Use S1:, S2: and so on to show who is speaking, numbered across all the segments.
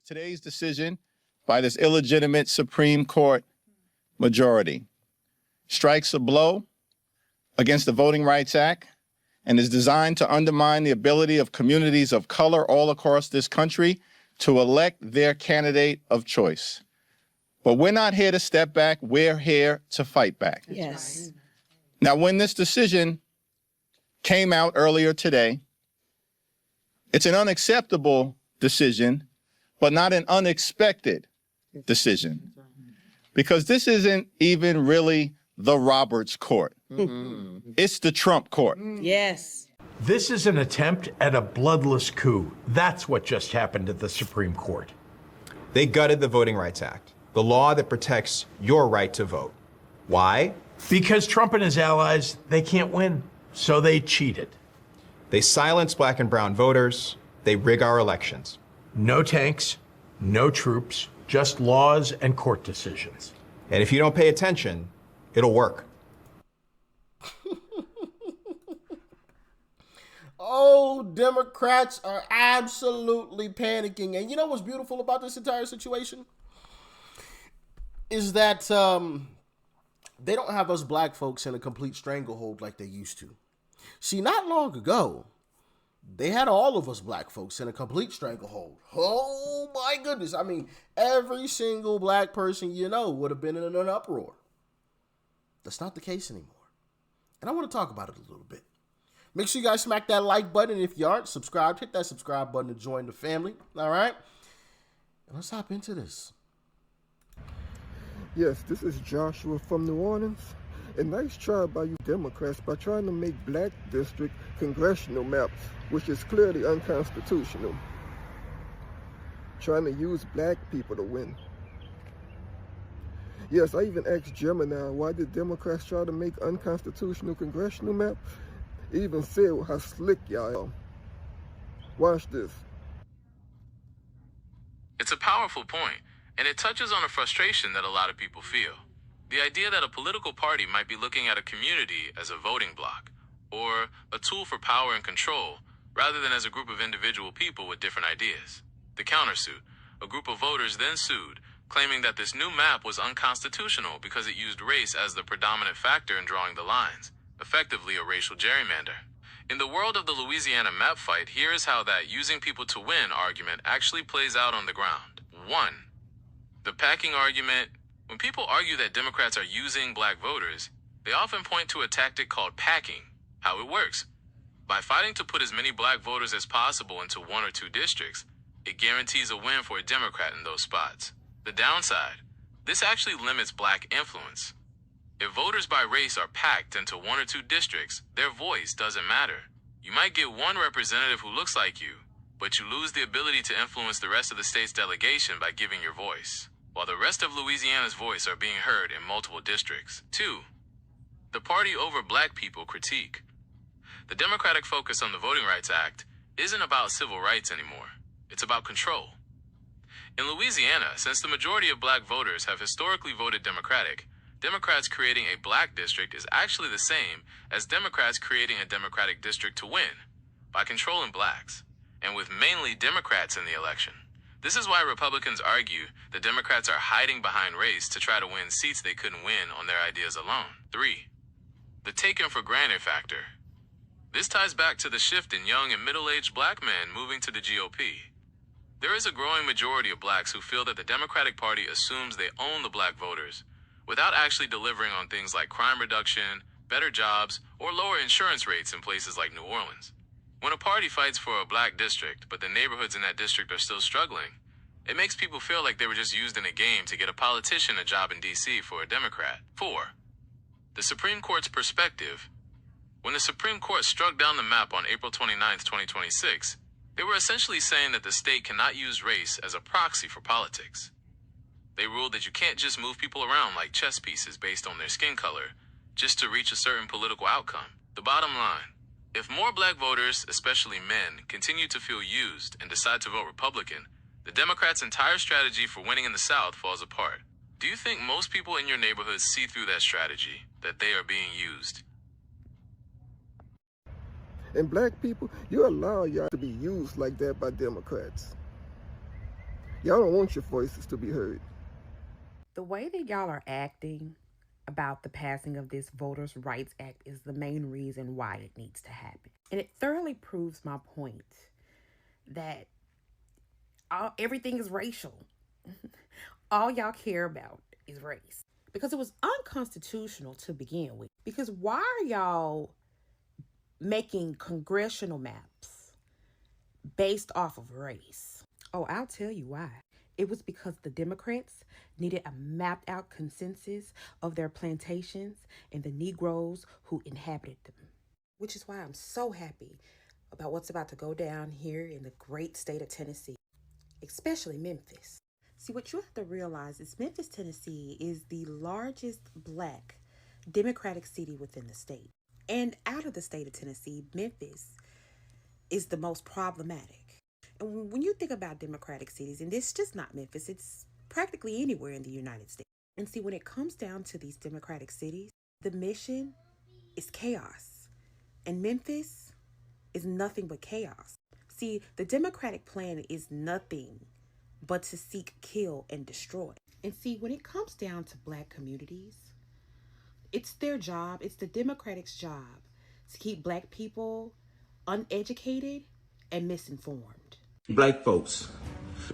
S1: Today's decision by this illegitimate Supreme Court majority strikes a blow against the Voting Rights Act and is designed to undermine the ability of communities of color all across this country to elect their candidate of choice. But we're not here to step back, we're here to fight back.
S2: Yes.
S1: Now, when this decision came out earlier today, it's an unacceptable decision, but not an unexpected decision. Because this isn't even really the Roberts court. It's the Trump court.
S2: Yes.
S3: This is an attempt at a bloodless coup. That's what just happened at the Supreme Court.
S4: They gutted the Voting Rights Act, the law that protects your right to vote. Why?
S3: Because Trump and his allies, they can't win, so they cheated.
S4: They silence black and brown voters. They rig our elections.
S3: No tanks, no troops, just laws and court decisions.
S4: And if you don't pay attention, it'll work.
S5: Oh, Democrats are absolutely panicking. And you know what's beautiful about this entire situation? Is that they don't have us black folks in a complete stranglehold like they used to. See, not long ago, they had all of us black folks in a complete stranglehold. Oh my goodness. I mean, every single black person you know would have been in an uproar. That's not the case anymore. And I want to talk about it a little bit. Make sure you guys smack that like button. If you aren't subscribed, hit that subscribe button to join the family. All right? And let's hop into this.
S6: Yes, this is Joshua from New Orleans. A nice try by you Democrats by trying to make black district congressional maps, which is clearly unconstitutional. Trying to use black people to win. Yes, I even asked Gemini, why did Democrats try to make unconstitutional congressional maps? Even said how slick y'all are. Watch this.
S7: It's a powerful point, and it touches on a frustration that a lot of people feel. The idea that a political party might be looking at a community as a voting bloc, or a tool for power and control, rather than as a group of individual people with different ideas. The countersuit, a group of voters then sued, claiming that this new map was unconstitutional because it used race as the predominant factor in drawing the lines, effectively a racial gerrymander. In the world of the Louisiana map fight, here is how that using people to win argument actually plays out on the ground. 1. The packing argument. When people argue that Democrats are using black voters, they often point to a tactic called packing. How it works. By fighting to put as many black voters as possible into one or two districts, it guarantees a win for a Democrat in those spots. The downside, this actually limits black influence. If voters by race are packed into one or two districts, their voice doesn't matter. You might get one representative who looks like you, but you lose the ability to influence the rest of the state's delegation by giving your voice, while the rest of Louisiana's voice are being heard in multiple districts. 2. The party over black people critique. The Democratic focus on the Voting Rights Act isn't about civil rights anymore. It's about control. In Louisiana, since the majority of black voters have historically voted Democratic, Democrats creating a black district is actually the same as Democrats creating a Democratic district to win, by controlling blacks, and with mainly Democrats in the election. This is why Republicans argue that Democrats are hiding behind race to try to win seats they couldn't win on their ideas alone. 3. The taken for granted factor. This ties back to the shift in young and middle-aged black men moving to the GOP. There is a growing majority of blacks who feel that the Democratic Party assumes they own the black voters, without actually delivering on things like crime reduction, better jobs, or lower insurance rates in places like New Orleans. When a party fights for a black district, but the neighborhoods in that district are still struggling, it makes people feel like they were just used in a game to get a politician a job in D.C. for a Democrat. 4. The Supreme Court's perspective. When the Supreme Court struck down the map on April 29, 2026, they were essentially saying that the state cannot use race as a proxy for politics. They ruled that you can't just move people around like chess pieces based on their skin color, just to reach a certain political outcome. The bottom line, if more black voters, especially men, continue to feel used and decide to vote Republican, the Democrats' entire strategy for winning in the South falls apart. Do you think most people in your neighborhood see through that strategy, that they are being used?
S6: And black people, you allow y'all to be used like that by Democrats. Y'all don't want your voices to be heard.
S2: The way that y'all are acting about the passing of this Voters' Rights Act is the main reason why it needs to happen. And it thoroughly proves my point that everything is racial. All y'all care about is race. Because it was unconstitutional to begin with. Because why are y'all making congressional maps based off of race? Oh, I'll tell you why. It was because the Democrats needed a mapped out consensus of their plantations and the Negroes who inhabited them. Which is why I'm so happy about what's about to go down here in the great state of Tennessee, especially Memphis. See, what you have to realize is Memphis, Tennessee is the largest Black Democratic city within the state. And out of the state of Tennessee, Memphis is the most problematic. And when you think about Democratic cities, and it's just not Memphis, it's practically anywhere in the United States. And see, when it comes down to these Democratic cities, the mission is chaos. And Memphis is nothing but chaos. See, the Democratic plan is nothing but to seek, kill, and destroy. And see, when it comes down to Black communities, it's their job, it's the Democrats' job to keep Black people uneducated and misinformed.
S8: Black folks,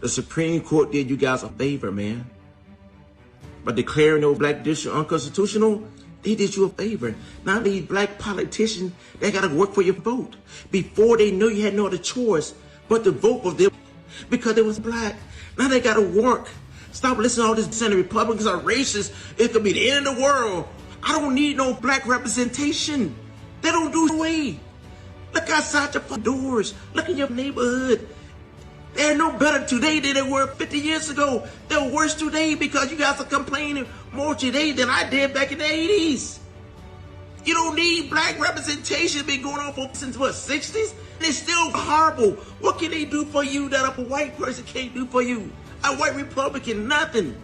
S8: the Supreme Court did you guys a favor, man. By declaring those Black districts unconstitutional, they did you a favor. Now these Black politicians, they gotta work for your vote. Before they knew you had no other choice but to vote for them because they was Black. Now they gotta work. Stop listening to all this saying the Republicans are racist. It could be the end of the world. I don't need no Black representation. They don't do away. Look outside your doors. Look in your neighborhood. They're no better today than they were 50 years ago. They're worse today because you guys are complaining more today than I did back in the 80s. You don't need Black representation. Been going on for since what, 60s? And it's still horrible. What can they do for you that a white person can't do for you? A white Republican, nothing.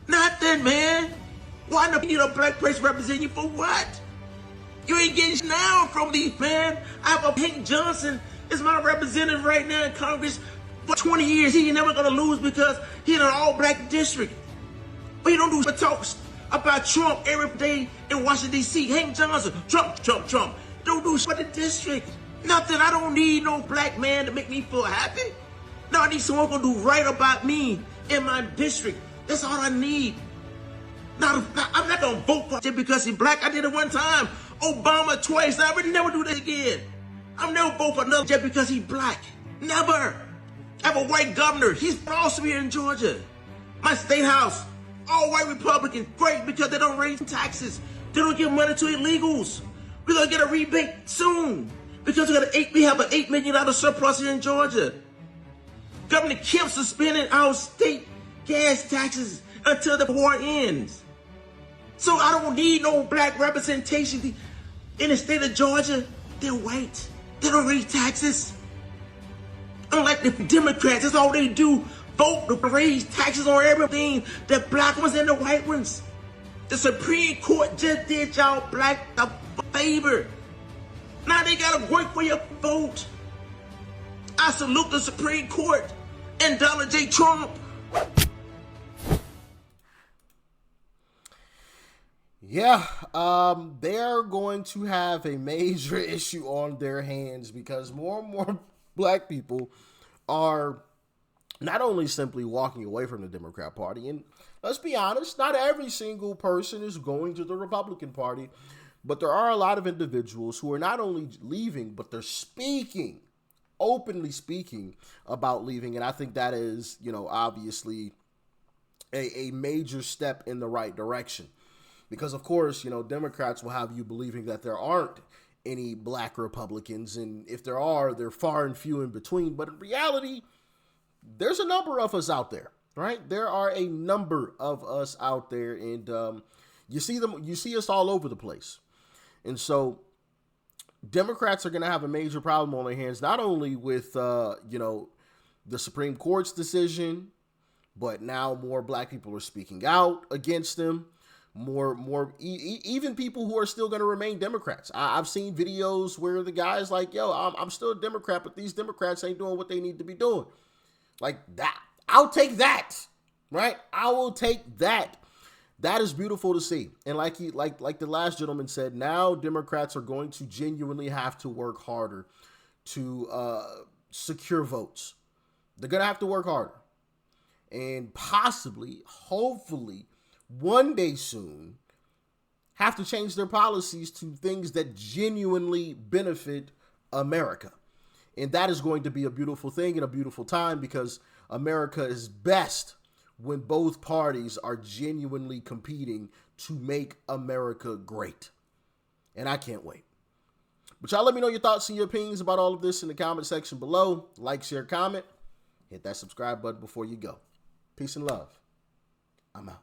S8: Nothing, man. Why not need a Black person representing you for what? You ain't getting now from these, man. I have a Hank Johnson is my representative right now in Congress for 20 years. He ain't never gonna lose because he in an all-Black district. But he don't do talks about Trump every day in Washington, D.C. Hank Johnson, Trump. Don't do for the district. Nothing. I don't need no Black man to make me feel happy. No, I need someone gonna do right about me in my district. That's all I need. I'm not gonna vote for him because he's Black. I did it one time. Obama twice. I would never do that again. I'm never vote for another just because he's Black. Never. I have a white governor. He's also here in Georgia. My state house, all white Republicans. Great, because they don't raise taxes. They don't give money to illegals. We're gonna get a rebate soon because we have an $8 million surplus here in Georgia. Governor Kemp suspended our state gas taxes until the war ends. So I don't need no Black representation in the state of Georgia. They're white. They don't raise taxes. Unlike the Democrats, that's all they do. Vote to raise taxes on everything. The Black ones and the white ones. The Supreme Court just did y'all Black a favor. Now they gotta work for your vote. I salute the Supreme Court and Donald J. Trump.
S5: Yeah, they're going to have a major issue on their hands because more and more Black people are not only simply walking away from the Democrat Party, and let's be honest, not every single person is going to the Republican Party, but there are a lot of individuals who are not only leaving, but they're openly speaking about leaving, and I think that is, obviously a major step in the right direction. Because, of course, Democrats will have you believing that there aren't any Black Republicans. And if there are, they're far and few in between. But in reality, there's a number of us out there, right? There are a number of us out there. And you see us all over the place. And so Democrats are going to have a major problem on their hands, not only with, the Supreme Court's decision, but now more Black people are speaking out against them. Even people who are still going to remain Democrats. I've seen videos where the guy's like, yo, I'm still a Democrat, but these Democrats ain't doing what they need to be doing. Like that. I'll take that. Right? I will take that. That is beautiful to see. And like the last gentleman said, now Democrats are going to genuinely have to work harder to secure votes. They're going to have to work harder. And possibly, hopefully, one day soon, have to change their policies to things that genuinely benefit America. And that is going to be a beautiful thing and a beautiful time, because America is best when both parties are genuinely competing to make America great. And I can't wait. But y'all let me know your thoughts and your opinions about all of this in the comment section below. Like, share, comment. Hit that subscribe button before you go. Peace and love. I'm out.